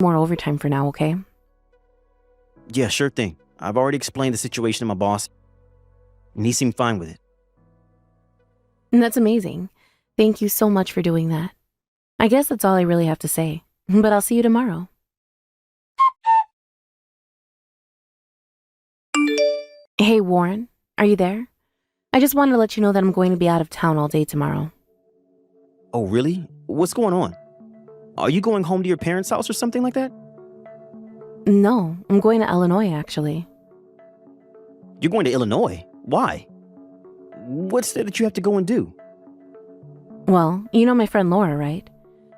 more overtime for now, okay? Yeah, sure thing. I've already explained the situation to my boss, and he seemed fine with it. And that's amazing. Thank you so much for doing that. I guess that's all I really have to say, but I'll see you tomorrow. Hey, Warren, are you there? I just wanted to let you know that I'm going to be out of town all day tomorrow. Oh, really? What's going on? Are you going home to your parents' house or something like that? No, I'm going to Illinois, actually. You're going to Illinois? Why? What's there that you have to go and do? Well, you know my friend Laura, right?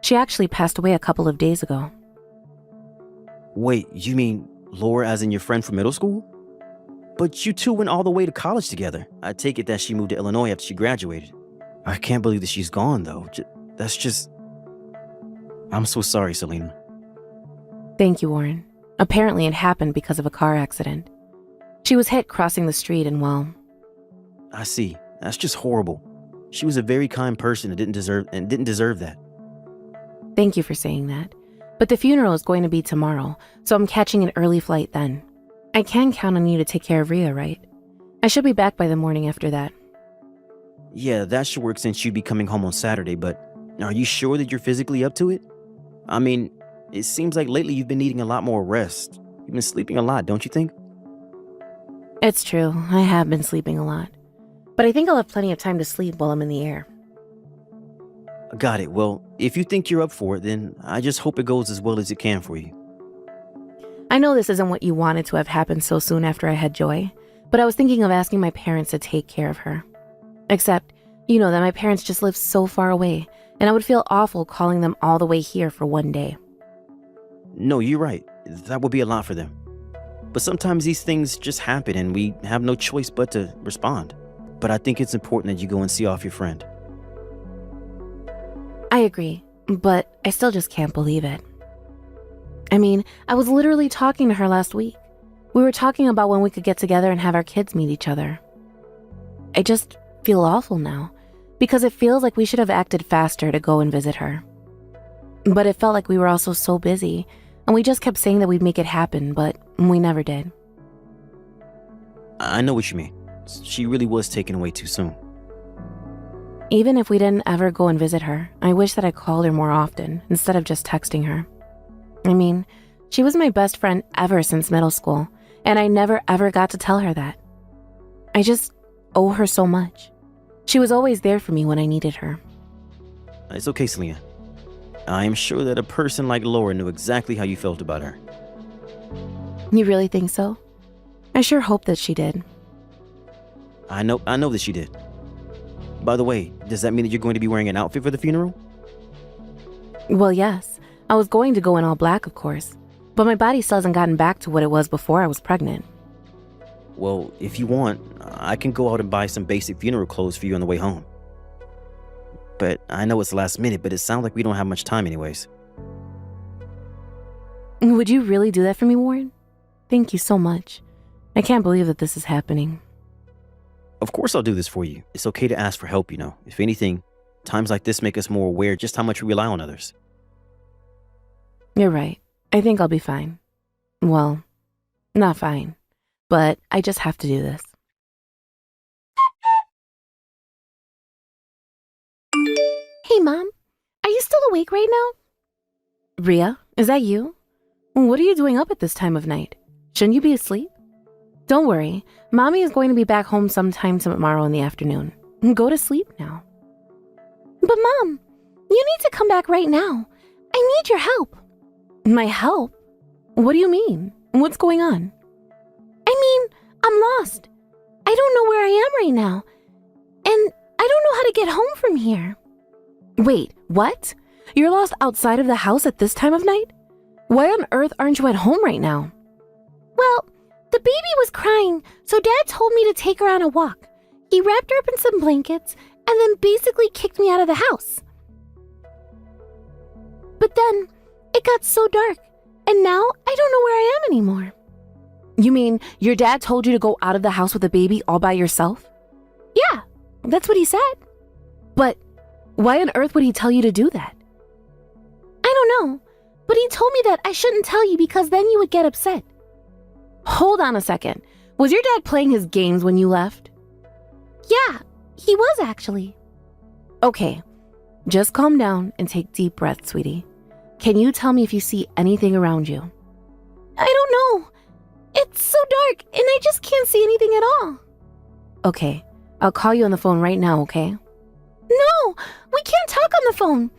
She actually passed away a couple of days ago. Wait, you mean Laura as in your friend from middle school? But you two went all the way to college together. I take it that she moved to Illinois after she graduated. I can't believe that she's gone, though. That's just... I'm so sorry, Selena. Thank you, Warren. Apparently it happened because of a car accident. She was hit crossing the street and, well... I see. That's just horrible. She was a very kind person and didn't deserve that. Thank you for saying that. But the funeral is going to be tomorrow, so I'm catching an early flight then. I can count on you to take care of Rhea, right? I should be back by the morning after that. Yeah, that should work since you'd be coming home on Saturday, but are you sure that you're physically up to it? I mean, it seems like lately you've been needing a lot more rest. You've been sleeping a lot, don't you think? It's true, I have been sleeping a lot. But I think I'll have plenty of time to sleep while I'm in the air. Got it. Well, if you think you're up for it, then I just hope it goes as well as it can for you. I know this isn't what you wanted to have happened so soon after I had Joy, but I was thinking of asking my parents to take care of her. Except, you know that my parents just live so far away, and I would feel awful calling them all the way here for one day. No, you're right. That would be a lot for them. But sometimes these things just happen and we have no choice but to respond. But I think it's important that you go and see off your friend. I agree, but I still just can't believe it. I mean, I was literally talking to her last week. We were talking about when we could get together and have our kids meet each other. I just feel awful now, because it feels like we should have acted faster to go and visit her. But it felt like we were also so busy, and we just kept saying that we'd make it happen, but we never did. I know what you mean. She really was taken away too soon. Even if we didn't ever go and visit her, I wish that I called her more often instead of just texting her. I mean, she was my best friend ever since middle school, and I never ever got to tell her that. I just owe her so much. She was always there for me when I needed her. It's okay, Selena. I am sure that a person like Laura knew exactly how you felt about her. You really think so? I sure hope that she did. I know that she did. By the way, does that mean that you're going to be wearing an outfit for the funeral? Well, yes. I was going to go in all black, of course. But my body still hasn't gotten back to what it was before I was pregnant. Well, if you want, I can go out and buy some basic funeral clothes for you on the way home. But I know it's last minute, but it sounds like we don't have much time anyways. Would you really do that for me, Warren? Thank you so much. I can't believe that this is happening. Of course I'll do this for you. It's okay to ask for help, you know. If anything, times like this make us more aware just how much we rely on others. You're right. I think I'll be fine. Well, not fine, but I just have to do this. Hey, Mom. Are you still awake right now? Rhea, is that you? What are you doing up at this time of night? Shouldn't you be asleep? Don't worry. Mommy is going to be back home sometime tomorrow in the afternoon. Go to sleep now. But Mom, you need to come back right now. I need your help. My help? What do you mean? What's going on? I mean, I'm lost. I don't know where I am right now. And I don't know how to get home from here. Wait, what? You're lost outside of the house at this time of night? Why on earth aren't you at home right now? Well, the baby was crying, so Dad told me to take her on a walk. He wrapped her up in some blankets and then basically kicked me out of the house. But then it got so dark, and now I don't know where I am anymore. You mean your dad told you to go out of the house with the baby all by yourself? Yeah, that's what he said. But why on earth would he tell you to do that? I don't know, But he told me that I shouldn't tell you because then you would get upset. Hold on a second. Was your dad playing his games when you left? Yeah, he was actually. Okay, just calm down and take deep breaths, sweetie. Can you tell me if you see anything around you? I don't know. It's so dark and I just can't see anything at all. Okay, I'll call you on the phone right now, okay? No, we can't talk on the phone.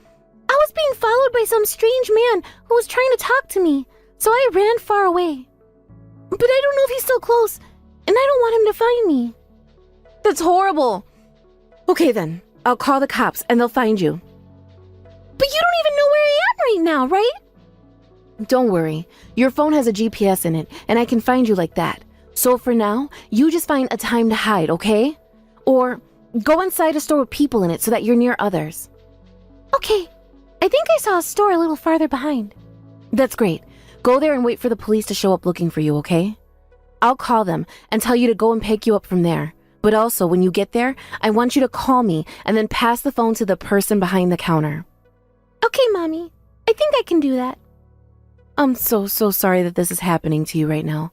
I was being followed by some strange man who was trying to talk to me, so I ran far away. But I don't know if he's still close, and I don't want him to find me. That's horrible. Okay then, I'll call the cops and they'll find you. But you don't even know where I am right now, right? Don't worry, your phone has a GPS in it, and I can find you like that. So for now, you just find a time to hide, okay? Or go inside a store with people in it so that you're near others. Okay, I think I saw a store a little farther behind. That's great. Go there and wait for the police to show up looking for you, okay? I'll call them and tell you to go and pick you up from there. But also, when you get there, I want you to call me and then pass the phone to the person behind the counter. Okay, Mommy. I think I can do that. I'm so sorry that this is happening to you right now,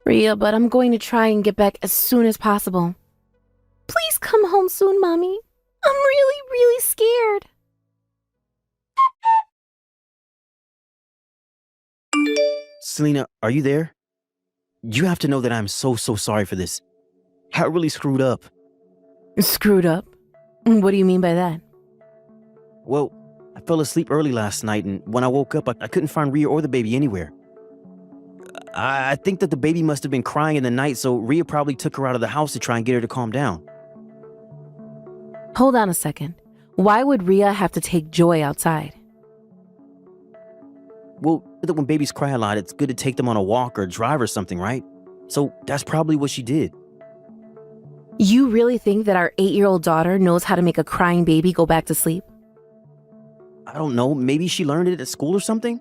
Rhea, but I'm going to try and get back as soon as possible. Please come home soon, Mommy. I'm really scared. Selena, are you there? You have to know that I'm so sorry for this. I really screwed up. Screwed up? What do you mean by that? Well, I fell asleep early last night, and when I woke up, I couldn't find Rhea or the baby anywhere. I think that the baby must have been crying in the night, so Rhea probably took her out of the house to try and get her to calm down. Hold on a second. Why would Rhea have to take Joy outside? Well, that when babies cry a lot, it's good to take them on a walk or drive or something, right? So that's probably what she did. You really think that our 8-year-old daughter knows how to make a crying baby go back to sleep? I don't know, maybe she learned it at school or something?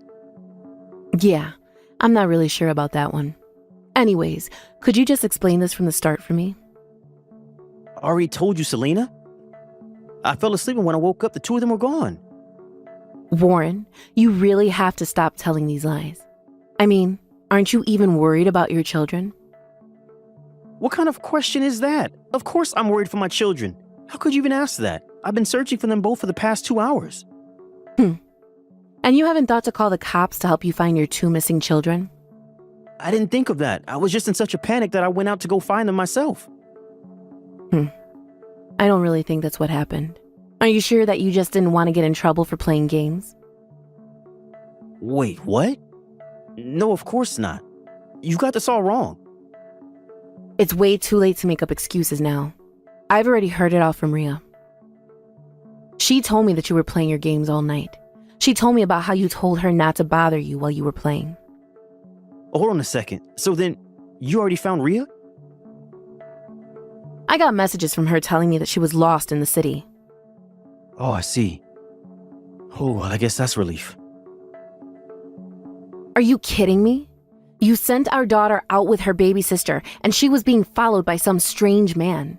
Yeah, I'm not really sure about that one. Anyways, could you just explain this from the start for me? I already told you, Selena. I fell asleep, and when I woke up, the two of them were gone. Warren, you really have to stop telling these lies. I mean, aren't you even worried about your children? What kind of question is that? Of course I'm worried for my children. How could you even ask that? I've been searching for them both for the past 2 hours. And you haven't thought to call the cops to help you find your 2 missing children? I didn't think of that. I was just in such a panic that I went out to go find them myself. I don't really think that's what happened. Are you sure that you just didn't want to get in trouble for playing games? Wait, what? No, of course not. You got this all wrong. It's way too late to make up excuses now. I've already heard it all from Rhea. She told me that you were playing your games all night. She told me about how you told her not to bother you while you were playing. Hold on a second. So then, you already found Rhea? I got messages from her telling me that she was lost in the city. Oh, I see. Oh, I guess that's relief. Are you kidding me? You sent our daughter out with her baby sister, and she was being followed by some strange man.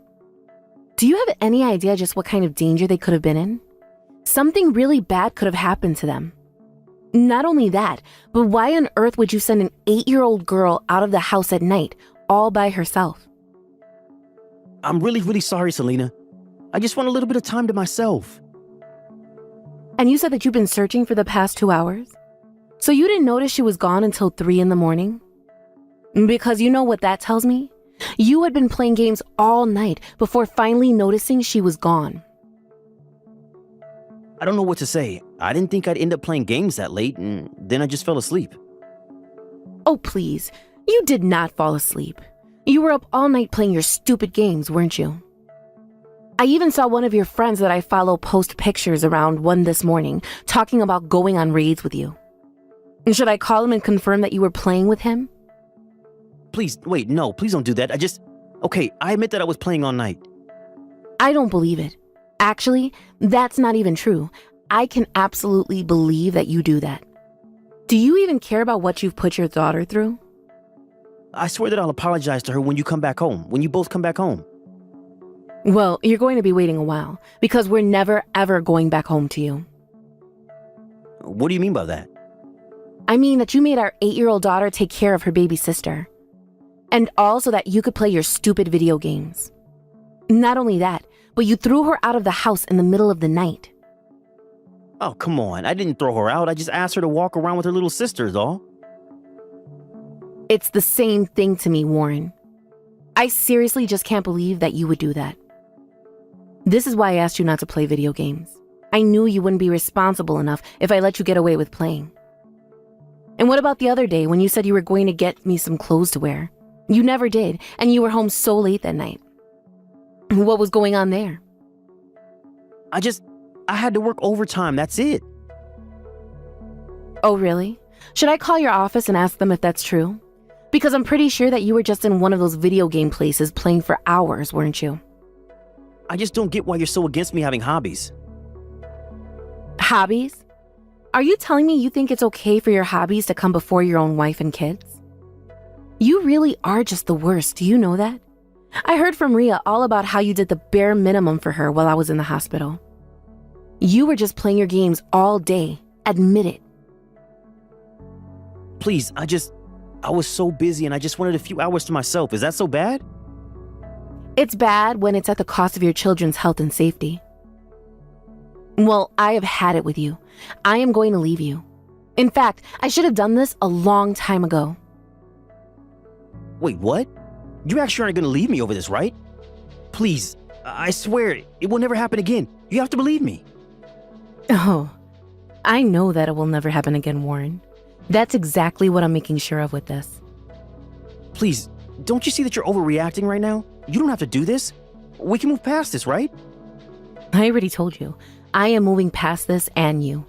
Do you have any idea just what kind of danger they could have been in? Something really bad could have happened to them. Not only that, but why on earth would you send an 8-year-old girl out of the house at night, all by herself? I'm really sorry, Selena. I just want a little bit of time to myself. And you said that you've been searching for the past 2 hours? So you didn't notice she was gone until 3 in the morning? Because you know what that tells me? You had been playing games all night before finally noticing she was gone. I don't know what to say. I didn't think I'd end up playing games that late, and then I just fell asleep. Oh, please. You did not fall asleep. You were up all night playing your stupid games, weren't you? I even saw one of your friends that I follow post pictures around 1 this morning, talking about going on raids with you. Should I call him and confirm that you were playing with him? Please, wait, no, please don't do that. Okay, I admit that I was playing all night. I don't believe it. Actually, that's not even true. I can absolutely believe that you do that. Do you even care about what you've put your daughter through? I swear that I'll apologize to her when you come back home, when you both come back home. Well, you're going to be waiting a while, because we're never ever going back home to you. What do you mean by that? I mean that you made our 8-year-old daughter take care of her baby sister. And all so that you could play your stupid video games. Not only that, but you threw her out of the house in the middle of the night. Oh, come on. I didn't throw her out. I just asked her to walk around with her little sister is all. It's the same thing to me, Warren. I seriously just can't believe that you would do that. This is why I asked you not to play video games. I knew you wouldn't be responsible enough if I let you get away with playing. And what about the other day when you said you were going to get me some clothes to wear? You never did, and you were home so late that night. What was going on there? I had to work overtime, that's it. Oh, really? Should I call your office and ask them if that's true? Because I'm pretty sure that you were just in one of those video game places playing for hours, weren't you? I just don't get why you're so against me having hobbies. Hobbies? Are you telling me you think it's okay for your hobbies to come before your own wife and kids? You really are just the worst, do you know that? I heard from Rhea all about how you did the bare minimum for her while I was in the hospital. You were just playing your games all day. Admit it. Please, I was so busy and I just wanted a few hours to myself. Is that so bad? It's bad when it's at the cost of your children's health and safety. Well, I have had it with you. I am going to leave you. In fact, I should have done this a long time ago. Wait, what? You actually aren't going to leave me over this, right? Please, I swear, it will never happen again. You have to believe me. Oh, I know that it will never happen again, Warren. That's exactly what I'm making sure of with this. Please, don't you see that you're overreacting right now? You don't have to do this. We can move past this, right? I already told you. I am moving past this and you.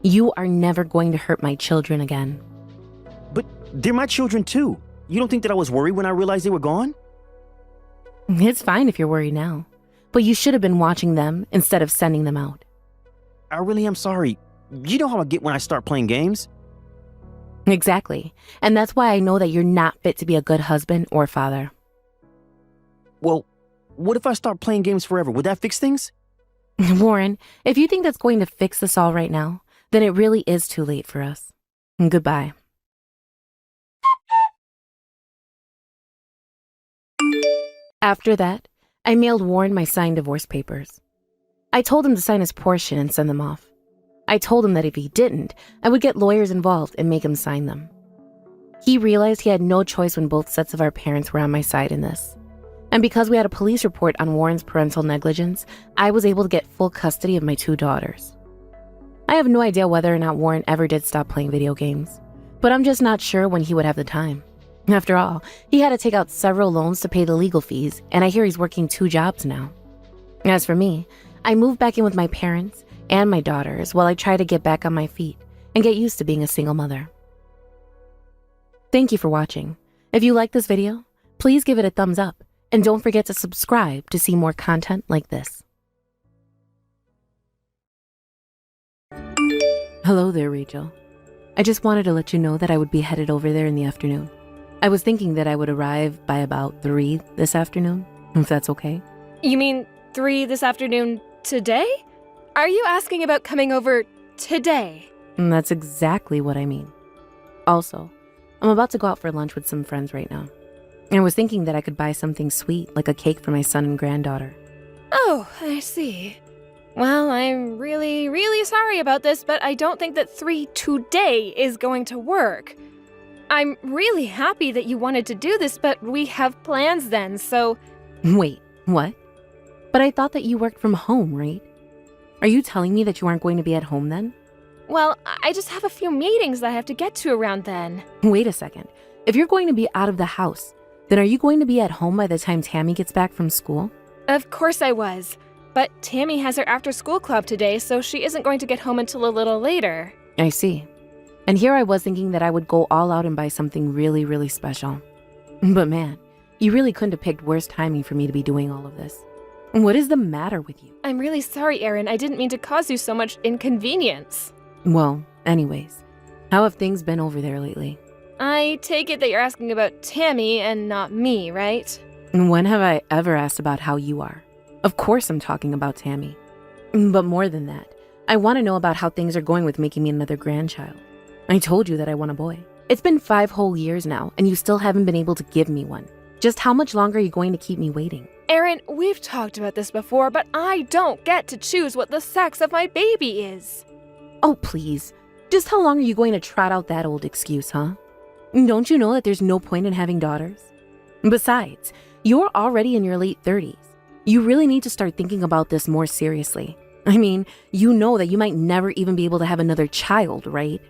You are never going to hurt my children again. But they're my children too. You don't think that I was worried when I realized they were gone? It's fine if you're worried now, but you should have been watching them instead of sending them out. I really am sorry. You know how I get when I start playing games? Exactly. And that's why I know that you're not fit to be a good husband or father. Well, what if I start playing games forever? Would that fix things? Warren, if you think that's going to fix this all right now, then it really is too late for us. Goodbye. After that, I mailed Warren my signed divorce papers. I told him to sign his portion and send them off. I told him that if he didn't, I would get lawyers involved and make him sign them. He realized he had no choice when both sets of our parents were on my side in this. And because we had a police report on Warren's parental negligence, I was able to get full custody of my 2 daughters. I have no idea whether or not Warren ever did stop playing video games, but I'm just not sure when he would have the time. After all, he had to take out several loans to pay the legal fees, and I hear he's working 2 jobs now. As for me, I moved back in with my parents and my daughters while I try to get back on my feet and get used to being a single mother. Thank you for watching. If you like this video, please give it a thumbs up and don't forget to subscribe to see more content like this. Hello there, Rachel. I just wanted to let you know that I would be headed over there in the afternoon. I was thinking that I would arrive by about 3 this afternoon, if that's okay. You mean 3 this afternoon today? Are you asking about coming over today? And that's exactly what I mean. Also, I'm about to go out for lunch with some friends right now. And I was thinking that I could buy something sweet, like a cake for my son and granddaughter. Oh, I see. Well, I'm really sorry about this, but I don't think that 3 today is going to work. I'm really happy that you wanted to do this, but we have plans then, so... Wait, what? But I thought that you worked from home, right? Are you telling me that you aren't going to be at home then? Well, I just have a few meetings that I have to get to around then. Wait a second. If you're going to be out of the house, then are you going to be at home by the time Tammy gets back from school? Of course I was. But Tammy has her after-school club today, so she isn't going to get home until a little later. I see. And here I was thinking that I would go all out and buy something really special. But man, you really couldn't have picked worse timing for me to be doing all of this. What is the matter with you? I'm really sorry, Erin. I didn't mean to cause you so much inconvenience. Well, anyways, how have things been over there lately? I take it that you're asking about Tammy and not me, right? When have I ever asked about how you are? Of course I'm talking about Tammy. But more than that, I want to know about how things are going with making me another grandchild. I told you that I want a boy. It's been 5 whole years now, and you still haven't been able to give me one. Just how much longer are you going to keep me waiting? Aaron, we've talked about this before, but I don't get to choose what the sex of my baby is. Oh, please. Just how long are you going to trot out that old excuse, huh? Don't you know that there's no point in having daughters? Besides, you're already in your late 30s. You really need to start thinking about this more seriously. I mean, you know that you might never even be able to have another child, right?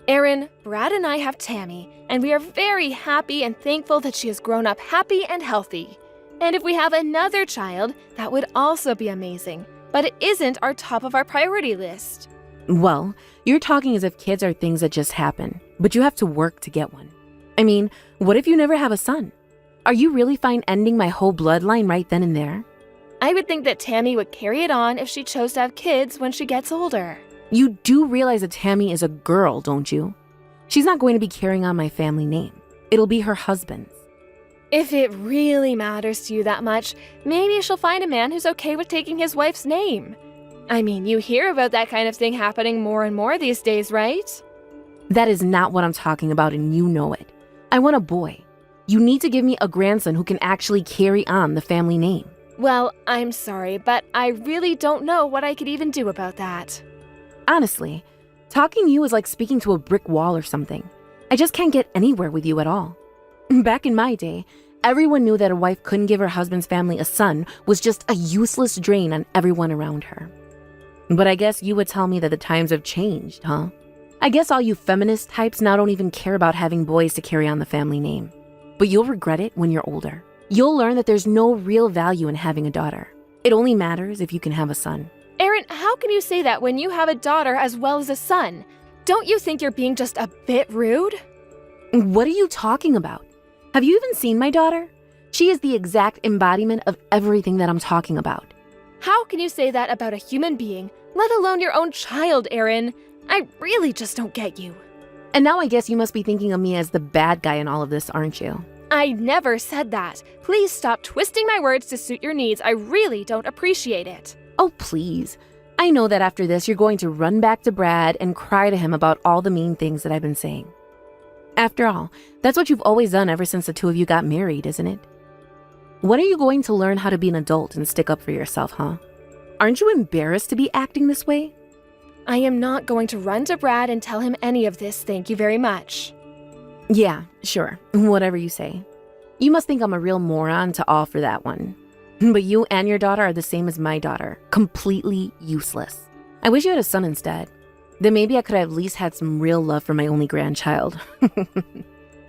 Aaron, Brad and I have Tammy, and we are very happy and thankful that she has grown up happy and healthy. And if we have another child, that would also be amazing, but it isn't our top of our priority list. Well, you're talking as if kids are things that just happen, but you have to work to get one. I mean, what if you never have a son? Are you really fine ending my whole bloodline right then and there? I would think that Tammy would carry it on if she chose to have kids when she gets older. You do realize that Tammy is a girl, don't you? She's not going to be carrying on my family name. It'll be her husband's. If it really matters to you that much, maybe she'll find a man who's okay with taking his wife's name. I mean, you hear about that kind of thing happening more and more these days, right? That is not what I'm talking about, and you know it. I want a boy. You need to give me a grandson who can actually carry on the family name. Well, I'm sorry, but I really don't know what I could even do about that. Honestly, talking to you is like speaking to a brick wall or something. I just can't get anywhere with you at all. Back in my day, everyone knew that a wife couldn't give her husband's family a son was just a useless drain on everyone around her. But I guess you would tell me that the times have changed, huh? I guess all you feminist types now don't even care about having boys to carry on the family name. But you'll regret it when you're older. You'll learn that there's no real value in having a daughter. It only matters if you can have a son. Aaron, how can you say that when you have a daughter as well as a son? Don't you think you're being just a bit rude? What are you talking about? Have you even seen my daughter? She is the exact embodiment of everything that I'm talking about. How can you say that about a human being, let alone your own child, Aaron? I really just don't get you. And now I guess you must be thinking of me as the bad guy in all of this, aren't you? I never said that. Please stop twisting my words to suit your needs. I really don't appreciate it. Oh, please. I know that after this, you're going to run back to Brad and cry to him about all the mean things that I've been saying. After all, that's what you've always done ever since the two of you got married, isn't it? When are you going to learn how to be an adult and stick up for yourself, huh? Aren't you embarrassed to be acting this way? I am not going to run to Brad and tell him any of this, thank you very much. Yeah, sure. Whatever you say. You must think I'm a real moron to offer that one. But you and your daughter are the same as my daughter. Completely useless. I wish you had a son instead. Then maybe I could have at least had some real love for my only grandchild.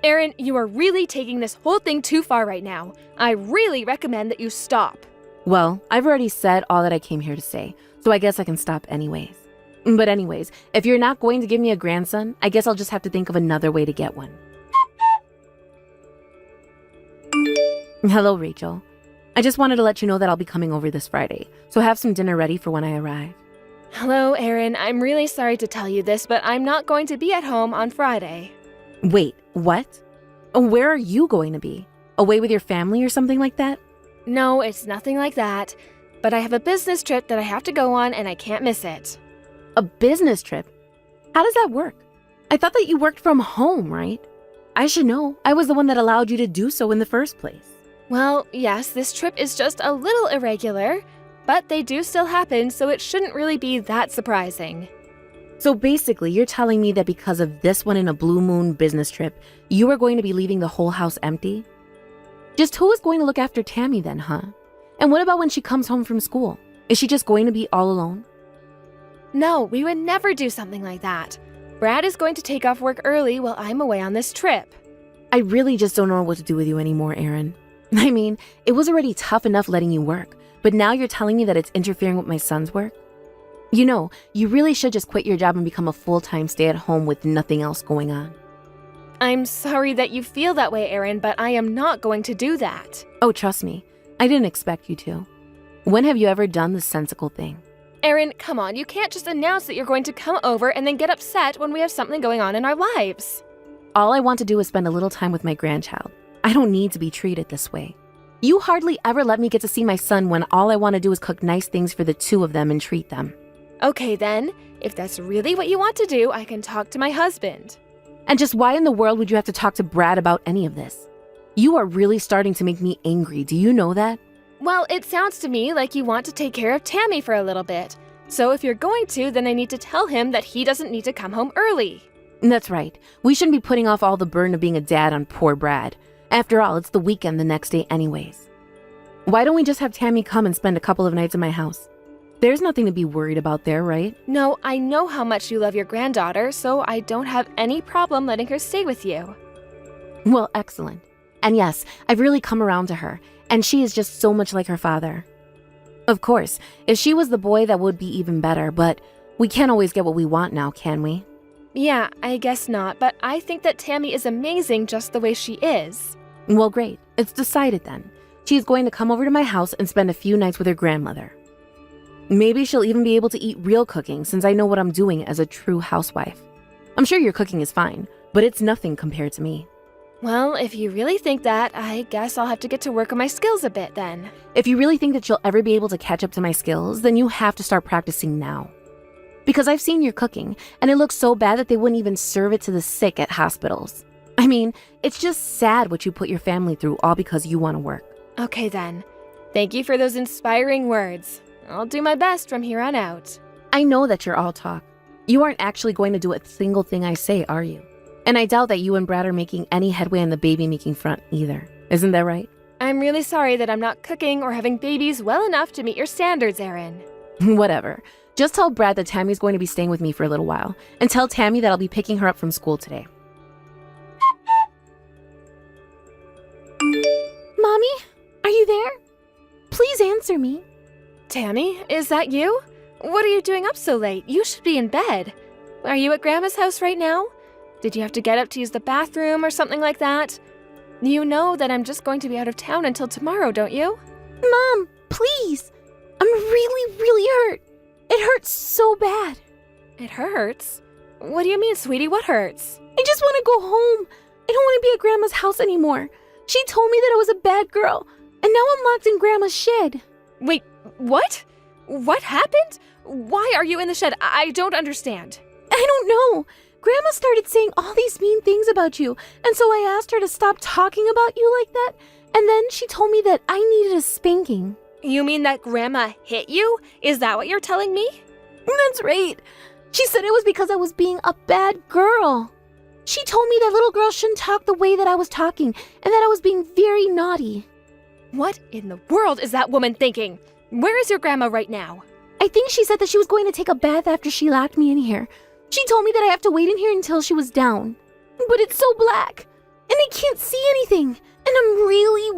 Aaron, you are really taking this whole thing too far right now. I really recommend that you stop. Well, I've already said all that I came here to say, so I guess I can stop anyways. But anyways, if you're not going to give me a grandson, I guess I'll just have to think of another way to get one. Hello, Rachel. I just wanted to let you know that I'll be coming over this Friday, so have some dinner ready for when I arrive. Hello, Aaron. I'm really sorry to tell you this, but I'm not going to be at home on Friday. Wait, what? Where are you going to be? Away with your family or something like that? No, it's nothing like that. But I have a business trip that I have to go on and I can't miss it. A business trip? How does that work? I thought that you worked from home, right? I should know. I was the one that allowed you to do so in the first place. Well, yes, this trip is just a little irregular, but they do still happen, so it shouldn't really be that surprising. So basically, you're telling me that because of this one in a blue moon business trip, you are going to be leaving the whole house empty? Just who is going to look after Tammy then, huh? And what about when she comes home from school? Is she just going to be all alone? No, we would never do something like that. Brad is going to take off work early while I'm away on this trip. I really just don't know what to do with you anymore, Aaron. I mean, it was already tough enough letting you work, but now you're telling me that it's interfering with my son's work? You know, you really should just quit your job and become a full-time stay-at-home with nothing else going on. I'm sorry that you feel that way, Aaron, but I am not going to do that. Oh, trust me, I didn't expect you to. When have you ever done the sensible thing? Aaron, come on, you can't just announce that you're going to come over and then get upset when we have something going on in our lives. All I want to do is spend a little time with my grandchild. I don't need to be treated this way. You hardly ever let me get to see my son when all I want to do is cook nice things for the two of them and treat them. Okay then, if that's really what you want to do, I can talk to my husband. And just why in the world would you have to talk to Brad about any of this? You are really starting to make me angry. Do you know that? Well, it sounds to me like you want to take care of Tammy for a little bit. So if you're going to, then I need to tell him that he doesn't need to come home early. That's right. We shouldn't be putting off all the burden of being a dad on poor Brad. After all, it's the weekend the next day anyways. Why don't we just have Tammy come and spend a couple of nights at my house? There's nothing to be worried about there, right? No, I know how much you love your granddaughter, so I don't have any problem letting her stay with you. Well, excellent. And yes, I've really come around to her, and she is just so much like her father. Of course, if she was the boy, that would be even better, but we can't always get what we want now, can we? Yeah, I guess not, but I think that Tammy is amazing just the way she is. Well, great. It's decided then. She's going to come over to my house and spend a few nights with her grandmother. Maybe she'll even be able to eat real cooking since I know what I'm doing as a true housewife. I'm sure your cooking is fine, but it's nothing compared to me. Well, if you really think that, I guess I'll have to get to work on my skills a bit then. If you really think that you'll ever be able to catch up to my skills, then you have to start practicing now. Because I've seen your cooking, and it looks so bad that they wouldn't even serve it to the sick at hospitals. I mean, it's just sad what you put your family through all because you want to work. Okay then. Thank you for those inspiring words. I'll do my best from here on out. I know that you're all talk. You aren't actually going to do a single thing I say, are you? And I doubt that you and Brad are making any headway on the baby-making front either. Isn't that right? I'm really sorry that I'm not cooking or having babies well enough to meet your standards, Erin. Whatever. Just tell Brad that Tammy's going to be staying with me for a little while. And tell Tammy that I'll be picking her up from school today. Mommy? Are you there? Please answer me. Tammy, is that you? What are you doing up so late? You should be in bed. Are you at Grandma's house right now? Did you have to get up to use the bathroom or something like that? You know that I'm just going to be out of town until tomorrow, don't you? Mom, please. I'm really hurt. It hurts so bad. It hurts? What do you mean, sweetie? What hurts? I just want to go home. I don't want to be at Grandma's house anymore. She told me that I was a bad girl, and now I'm locked in Grandma's shed. Wait, what? What happened? Why are you in the shed? I don't understand. I don't know. Grandma started saying all these mean things about you, and so I asked her to stop talking about you like that, and then she told me that I needed a spanking. You mean that Grandma hit you? Is that what you're telling me? That's right. She said it was because I was being a bad girl. She told me that little girls shouldn't talk the way that I was talking, and that I was being very naughty. What in the world is that woman thinking? Where is your grandma right now? I think she said that she was going to take a bath after she locked me in here. She told me that I have to wait in here until she was down. But it's so black, and I can't see anything, and I'm really